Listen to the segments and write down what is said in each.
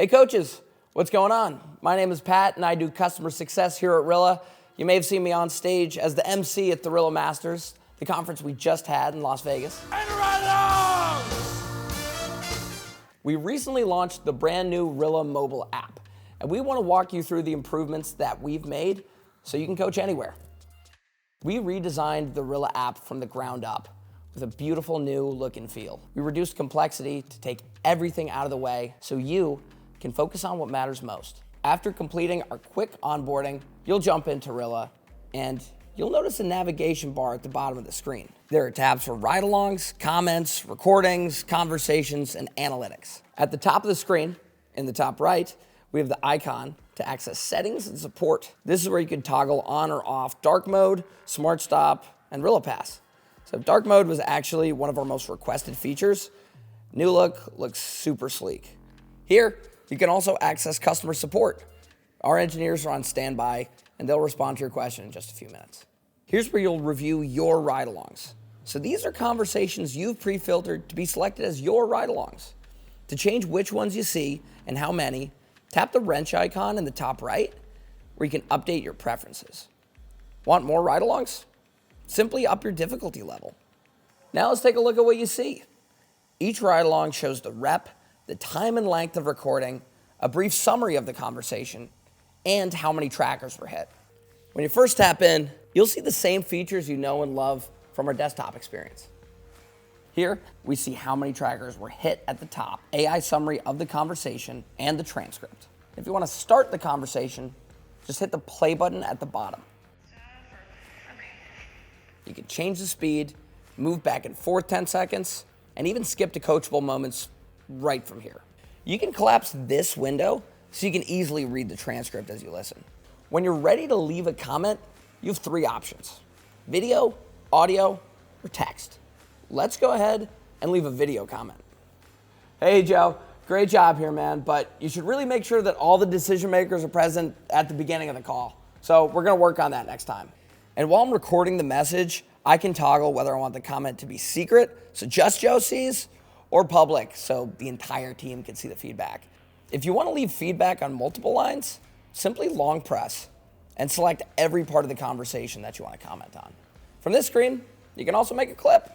Hey coaches, what's going on? My name is Pat and I do customer success here at Rilla. You may have seen me on stage as the MC at the Rilla Masters, the conference we just had in Las Vegas. We recently launched the brand new Rilla mobile app, and we want to walk you through the improvements that we've made so you can coach anywhere. We redesigned the Rilla app from the ground up with a beautiful new look and feel. We reduced complexity to take everything out of the way so you can focus on what matters most. After completing our quick onboarding, you'll jump into Rilla and you'll notice a navigation bar at the bottom of the screen. There are tabs for ride-alongs, comments, recordings, conversations, and analytics. At the top of the screen, in the top right, we have the icon to access settings and support. This is where you can toggle on or off dark mode, smart stop, and Rilla Pass. So dark mode was actually one of our most requested features. New look looks super sleek. Here, you can also access customer support. Our engineers are on standby and they'll respond to your question in just a few minutes. Here's where you'll review your ride-alongs. So these are conversations you've pre-filtered to be selected as your ride-alongs. To change which ones you see and how many, tap the wrench icon in the top right where you can update your preferences. Want more ride-alongs? Simply up your difficulty level. Now let's take a look at what you see. Each ride-along shows the rep, the time and length of recording, a brief summary of the conversation, and how many trackers were hit. When you first tap in, you'll see the same features you know and love from our desktop experience. Here, we see how many trackers were hit at the top, AI summary of the conversation, and the transcript. If you want to start the conversation, just hit the play button at the bottom. You can change the speed, move back and forth 10 seconds, and even skip to coachable moments right from here. You can collapse this window so you can easily read the transcript as you listen. When you're ready to leave a comment, you have three options: video, audio, or text. Let's go ahead and leave a video comment. Hey Joe, great job here, man, but you should really make sure that all the decision makers are present at the beginning of the call. So we're gonna work on that next time. And while I'm recording the message, I can toggle whether I want the comment to be secret, so just Joe sees, or public, so the entire team can see the feedback. If you want to leave feedback on multiple lines, simply long press and select every part of the conversation that you want to comment on. From this screen, you can also make a clip.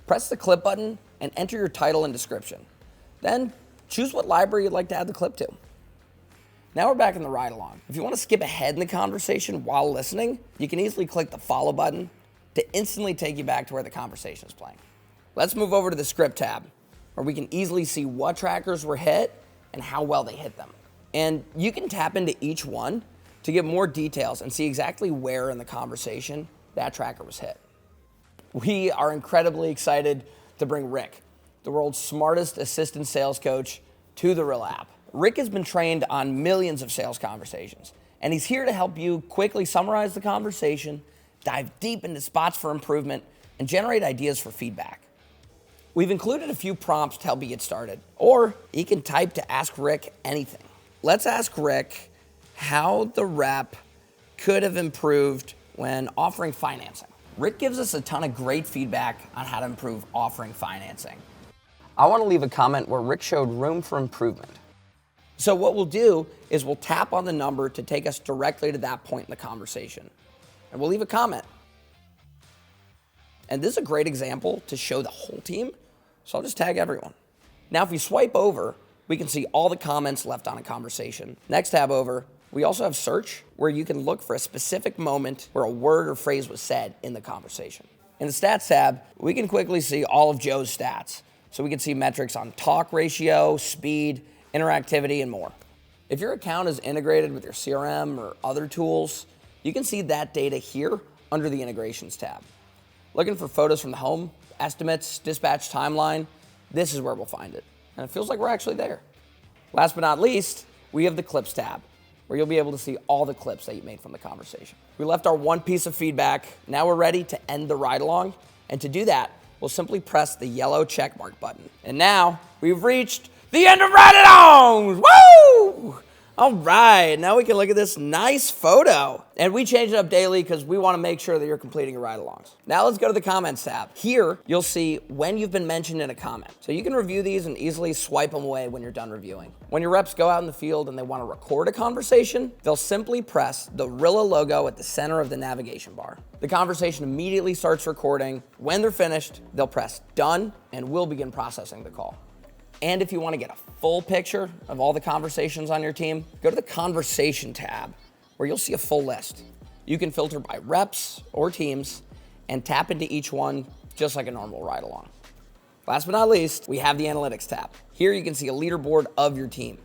Press the clip button and enter your title and description. Then choose what library you'd like to add the clip to. Now we're back in the ride-along. If you want to skip ahead in the conversation while listening, you can easily click the follow button to instantly take you back to where the conversation is playing. Let's move over to the script tab, where we can easily see what trackers were hit and how well they hit them. And you can tap into each one to get more details and see exactly where in the conversation that tracker was hit. We are incredibly excited to bring Rick, the world's smartest assistant sales coach, to the Rilla app. Rick has been trained on millions of sales conversations, and he's here to help you quickly summarize the conversation, dive deep into spots for improvement, and generate ideas for feedback. We've included a few prompts to help you get started, or you can type to ask Rick anything. Let's ask Rick how the rep could have improved when offering financing. Rick gives us a ton of great feedback on how to improve offering financing. I want to leave a comment where Rick showed room for improvement. So what we'll do is we'll tap on the number to take us directly to that point in the conversation, and we'll leave a comment. And this is a great example to show the whole team, so I'll just tag everyone. Now, if we swipe over, we can see all the comments left on a conversation. Next tab over, we also have search, where you can look for a specific moment where a word or phrase was said in the conversation. In the stats tab, we can quickly see all of Joe's stats. So we can see metrics on talk ratio, speed, interactivity, and more. If your account is integrated with your CRM or other tools, you can see that data here under the integrations tab. Looking for photos from the home, estimates, dispatch timeline, this is where we'll find it. And it feels like we're actually there. Last but not least, we have the clips tab, where you'll be able to see all the clips that you made from the conversation. We left our one piece of feedback. Now we're ready to end the ride along. And to do that, we'll simply press the yellow checkmark button. And now we've reached the end of ride alongs. Woo! All right, now we can look at this nice photo. And we change it up daily because we want to make sure that you're completing your ride-alongs. Now let's go to the comments tab. Here, you'll see when you've been mentioned in a comment. So you can review these and easily swipe them away when you're done reviewing. When your reps go out in the field and they want to record a conversation, they'll simply press the Rilla logo at the center of the navigation bar. The conversation immediately starts recording. When they're finished, they'll press done and we'll begin processing the call. And if you want to get a full picture of all the conversations on your team, go to the Conversation tab, where you'll see a full list. You can filter by reps or teams and tap into each one just like a normal ride-along. Last but not least, we have the Analytics tab. Here you can see a leaderboard of your team.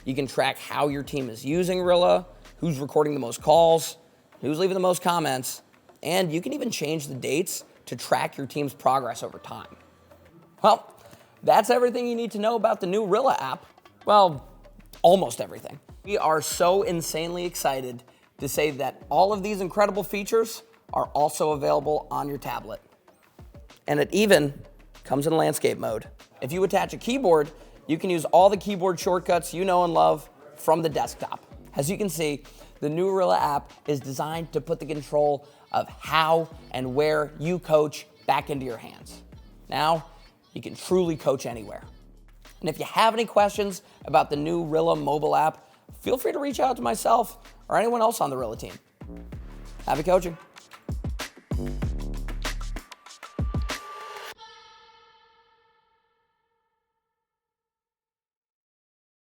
You can track how your team is using Rilla, who's recording the most calls, who's leaving the most comments, and you can even change the dates to track your team's progress over time. Well, that's everything you need to know about the new Rilla app. Well, almost everything. We are so insanely excited to say that all of these incredible features are also available on your tablet. And it even comes in landscape mode. If you attach a keyboard, you can use all the keyboard shortcuts you know and love from the desktop. As you can see, the new Rilla app is designed to put the control of how and where you coach back into your hands. Now, you can truly coach anywhere. And if you have any questions about the new Rilla mobile app, feel free to reach out to myself or anyone else on the Rilla team. Happy coaching.